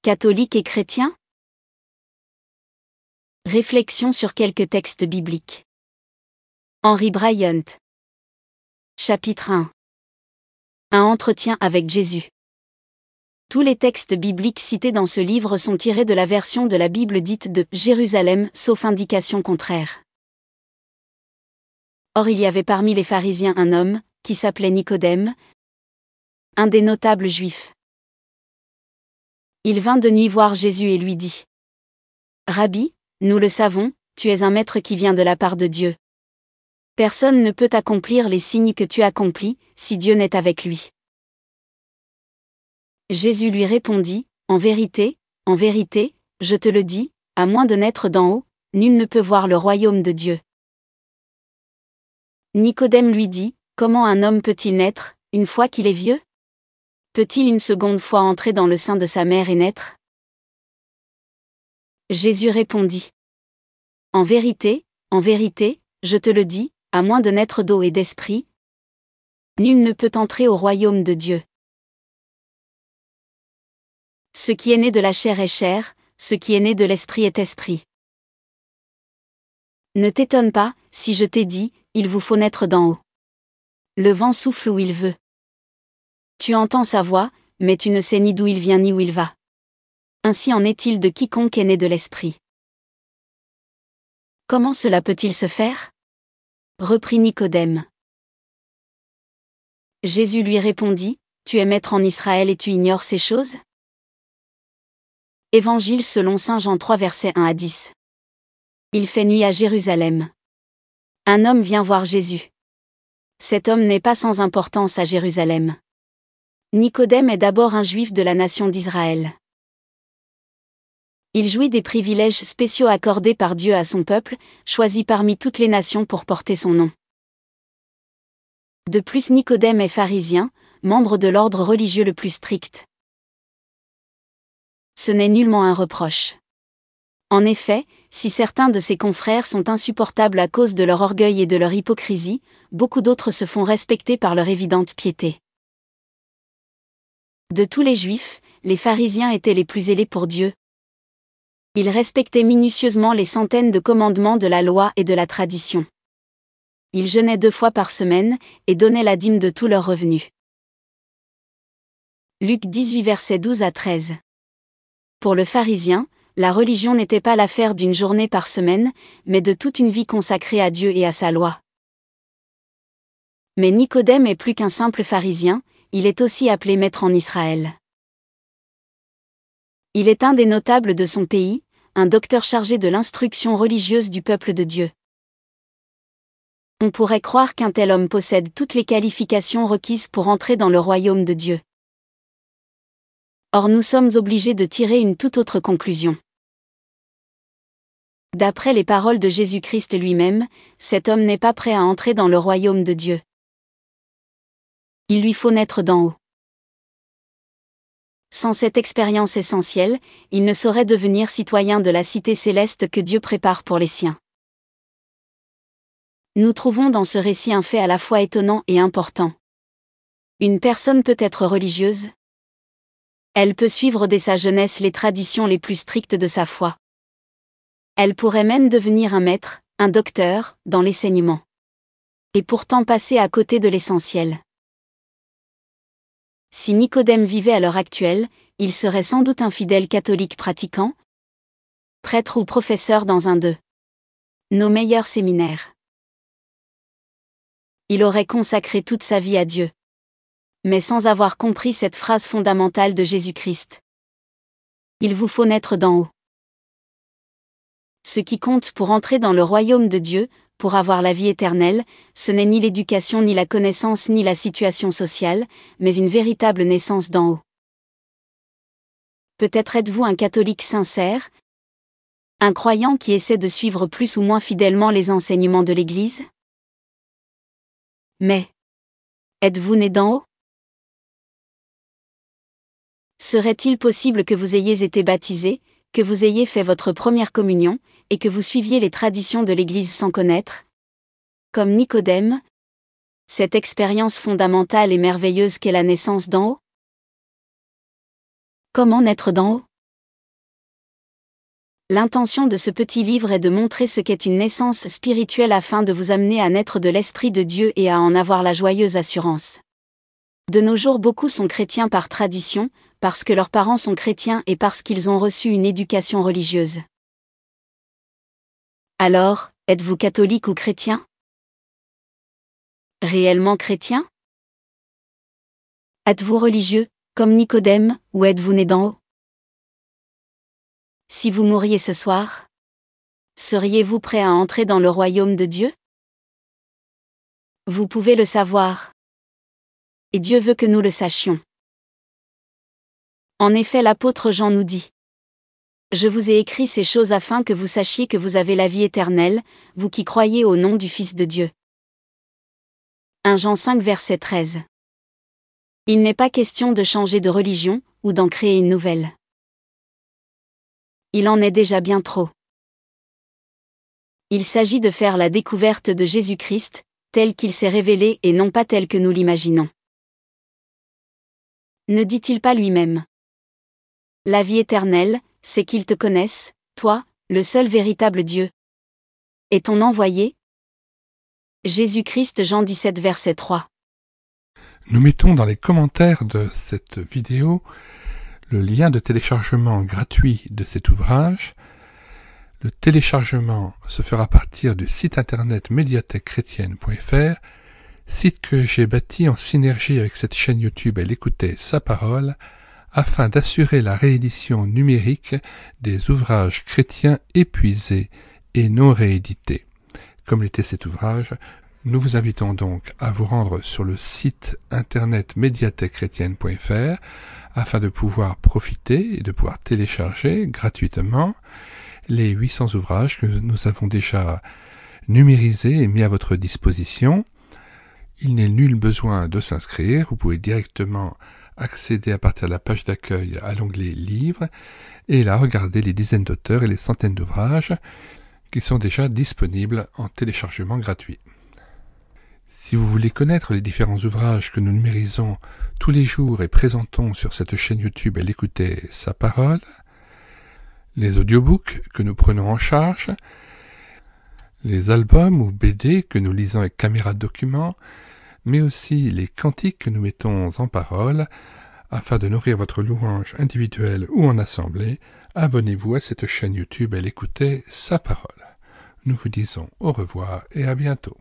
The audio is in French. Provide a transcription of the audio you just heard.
Catholiques et chrétiens? Réflexion sur quelques textes bibliques. Henry Bryant. Chapitre 1. Un entretien avec Jésus. Tous les textes bibliques cités dans ce livre sont tirés de la version de la Bible dite de Jérusalem, sauf indication contraire. Or il y avait parmi les pharisiens un homme, qui s'appelait Nicodème, un des notables juifs. Il vint de nuit voir Jésus et lui dit : Rabbi, nous le savons, tu es un maître qui vient de la part de Dieu. Personne ne peut accomplir les signes que tu accomplis, si Dieu n'est avec lui. Jésus lui répondit : en vérité, je te le dis, à moins de naître d'en haut, nul ne peut voir le royaume de Dieu. Nicodème lui dit : comment un homme peut-il naître, une fois qu'il est vieux ? Peut-il une seconde fois entrer dans le sein de sa mère et naître ? Jésus répondit : en vérité, je te le dis, à moins de naître d'eau et d'esprit, nul ne peut entrer au royaume de Dieu. Ce qui est né de la chair est chair, ce qui est né de l'esprit est esprit. Ne t'étonne pas, si je t'ai dit, il vous faut naître d'en haut. Le vent souffle où il veut. Tu entends sa voix, mais tu ne sais ni d'où il vient ni où il va. Ainsi en est-il de quiconque est né de l'esprit. Comment cela peut-il se faire ? Reprit Nicodème. Jésus lui répondit : tu es maître en Israël et tu ignores ces choses ? Évangile selon saint Jean 3 versets 1 à 10. Il fait nuit à Jérusalem. Un homme vient voir Jésus. Cet homme n'est pas sans importance à Jérusalem. Nicodème est d'abord un juif de la nation d'Israël. Il jouit des privilèges spéciaux accordés par Dieu à son peuple, choisi parmi toutes les nations pour porter son nom. De plus, Nicodème est pharisien, membre de l'ordre religieux le plus strict. Ce n'est nullement un reproche. En effet, si certains de ses confrères sont insupportables à cause de leur orgueil et de leur hypocrisie, beaucoup d'autres se font respecter par leur évidente piété. De tous les Juifs, les pharisiens étaient les plus zélés pour Dieu. Ils respectaient minutieusement les centaines de commandements de la loi et de la tradition. Ils jeûnaient 2 fois par semaine, et donnaient la dîme de tous leurs revenus. Luc 18 versets 12 à 13. Pour le pharisien, la religion n'était pas l'affaire d'une journée par semaine, mais de toute une vie consacrée à Dieu et à sa loi. Mais Nicodème est plus qu'un simple pharisien, il est aussi appelé maître en Israël. Il est un des notables de son pays, un docteur chargé de l'instruction religieuse du peuple de Dieu. On pourrait croire qu'un tel homme possède toutes les qualifications requises pour entrer dans le royaume de Dieu. Or nous sommes obligés de tirer une toute autre conclusion. D'après les paroles de Jésus-Christ lui-même, cet homme n'est pas prêt à entrer dans le royaume de Dieu. Il lui faut naître d'en haut. Sans cette expérience essentielle, il ne saurait devenir citoyen de la cité céleste que Dieu prépare pour les siens. Nous trouvons dans ce récit un fait à la fois étonnant et important. Une personne peut être religieuse. Elle peut suivre dès sa jeunesse les traditions les plus strictes de sa foi. Elle pourrait même devenir un maître, un docteur, dans l'enseignement. Et pourtant passer à côté de l'essentiel. Si Nicodème vivait à l'heure actuelle, il serait sans doute un fidèle catholique pratiquant, prêtre ou professeur dans un de nos meilleurs séminaires. Il aurait consacré toute sa vie à Dieu. Mais sans avoir compris cette phrase fondamentale de Jésus-Christ. Il vous faut naître d'en haut. Ce qui compte pour entrer dans le royaume de Dieu, pour avoir la vie éternelle, ce n'est ni l'éducation ni la connaissance ni la situation sociale, mais une véritable naissance d'en haut. Peut-être êtes-vous un catholique sincère, un croyant qui essaie de suivre plus ou moins fidèlement les enseignements de l'Église. Mais, êtes-vous né d'en haut ? Serait-il possible que vous ayez été baptisé, que vous ayez fait votre première communion, et que vous suiviez les traditions de l'Église sans connaître, comme Nicodème, cette expérience fondamentale et merveilleuse qu'est la naissance d'en haut ? Comment naître d'en haut ? L'intention de ce petit livre est de montrer ce qu'est une naissance spirituelle afin de vous amener à naître de l'Esprit de Dieu et à en avoir la joyeuse assurance. De nos jours, beaucoup sont chrétiens par tradition, parce que leurs parents sont chrétiens et parce qu'ils ont reçu une éducation religieuse. Alors, êtes-vous catholique ou chrétien? Réellement chrétien? Êtes-vous religieux, comme Nicodème, ou êtes-vous né d'en haut? Si vous mouriez ce soir, seriez-vous prêt à entrer dans le royaume de Dieu? Vous pouvez le savoir. Et Dieu veut que nous le sachions. En effet, l'apôtre Jean nous dit: Je vous ai écrit ces choses afin que vous sachiez que vous avez la vie éternelle, vous qui croyez au nom du Fils de Dieu. 1 Jean 5 verset 13. Il n'est pas question de changer de religion, ou d'en créer une nouvelle. Il en est déjà bien trop. Il s'agit de faire la découverte de Jésus-Christ, tel qu'il s'est révélé et non pas tel que nous l'imaginons. Ne dit-il pas lui-même: La vie éternelle, c'est qu'ils te connaissent, toi, le seul véritable Dieu, et ton envoyé? Jésus-Christ, Jean 17 verset 3. Nous mettons dans les commentaires de cette vidéo le lien de téléchargement gratuit de cet ouvrage. Le téléchargement se fera à partir du site internet médiathèquechrétienne.fr, site que j'ai bâti en synergie avec cette chaîne YouTube Elle écoutait sa parole, afin d'assurer la réédition numérique des ouvrages chrétiens épuisés et non réédités. Comme l'était cet ouvrage, nous vous invitons donc à vous rendre sur le site internet médiathèquechrétienne.fr afin de pouvoir profiter et de pouvoir télécharger gratuitement les 800 ouvrages que nous avons déjà numérisés et mis à votre disposition. Il n'est nul besoin de s'inscrire, vous pouvez directement accéder à partir de la page d'accueil à l'onglet Livres et là regarder les dizaines d'auteurs et les centaines d'ouvrages qui sont déjà disponibles en téléchargement gratuit. Si vous voulez connaître les différents ouvrages que nous numérisons tous les jours et présentons sur cette chaîne YouTube Elle écoutait sa parole, les audiobooks que nous prenons en charge, les albums ou BD que nous lisons avec caméra de document, mais aussi les cantiques que nous mettons en parole, afin de nourrir votre louange individuelle ou en assemblée, abonnez-vous à cette chaîne YouTube Elle écoutait sa parole. Nous vous disons au revoir et à bientôt.